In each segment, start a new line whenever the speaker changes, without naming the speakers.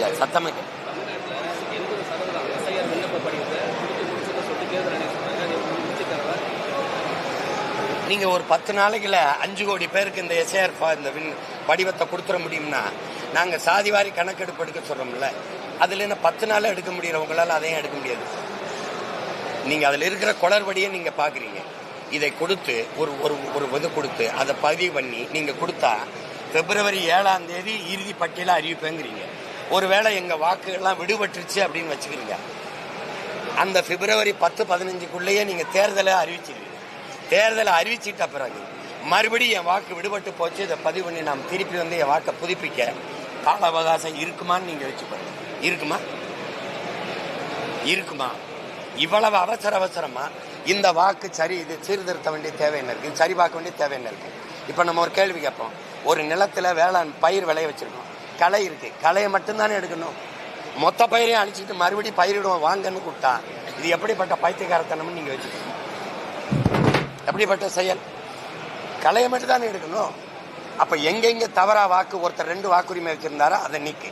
சொல்லுங்க, சத்தமா. நீங்க ஒரு 10 நாளைக்குல 5 கோடி பேருக்கு இந்த எஸ்ஐஆர் இந்த படிவத்தை கொடுத்துட முடியும்னா, நாங்க சாதிவாரி கணக்கெடுப்பு எடுக்க சொல்றோம்ல, அதுல என்ன 10 நாள் எடுக்க முடியறவங்களால அதையும் எடுக்க முடியாது. நீங்க அதுல இருக்கிற குளறுபடியை நீங்க பாக்குறீங்க. இதை கொடுத்து ஒரு இது கொடுத்து அதை பதிவு பண்ணி நீங்க கொடுத்தா பிப்ரவரி 7ஆம் தேதி இறுதி பட்டியலை அறிவிப்பேங்கிறீங்க. ஒருவேளை எங்க வாக்குகள்லாம் விடுபட்டுருச்சு அப்படின்னு வச்சுக்கிறீங்க, அந்த பிப்ரவரி 10-15க்குள்ளேயே நீங்க தேர்தலை அறிவிச்சிருவீங்க. தேர்தலை அறிவிச்சிட்ட பிறகு மறுபடியும் என் வாக்கு விடுபட்டு போச்சு, இதை பதிவு பண்ணி நாம் திருப்பி வந்து என் வாக்கை புதுப்பிக்க கால அவகாசம் இருக்குமான்னு நீங்க வச்சுக்கோங்க. இருக்குமா? இவ்வளவு அவசரமா இந்த வாக்கு சரி, இது சீர்திருத்த வேண்டிய தேவை என்ன இருக்கு, சரி பார்க்க வேண்டிய தேவை என்ன இருக்கு? இப்ப நம்ம ஒரு கேள்வி கேட்போம். ஒரு நிலத்துல வேளாண் பயிர் விளைய வச்சிருக்கோம், களை இருக்கு, களையை மட்டும்தானே எடுக்கணும். மொத்த பயிரையும் அழிச்சிட்டு மறுபடியும் பயிரிடுவோம் வாங்கன்னு கூப்பிட்டா இது எப்படிப்பட்ட பைத்தியக்காரத்தனம்னு நீங்க வச்சுக்கணும். எப்படிப்பட்ட செயல்? களையை மட்டும் தானே எடுக்கணும். அப்ப எங்கெங்க தவறா வாக்கு, ஒருத்தர் 2 வாக்குரிமை வச்சிருந்தாரா அதை நீக்கு.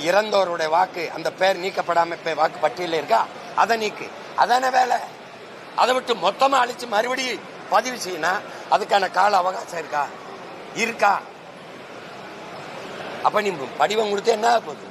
இறந்தவருடைய வாக்கு அந்த பேர் நீக்கப்படாம வாக்கு பட்டியல இருக்கா, அதை நீக்கு. அதான வேலை. அதை விட்டு மொத்தமா அழிச்சு மறுபடியும் பதிவு செய்யணும், அதுக்கான கால அவகாசம் இருக்கா? அப்ப நீ படிவம் கொடுத்து என்ன போகுது?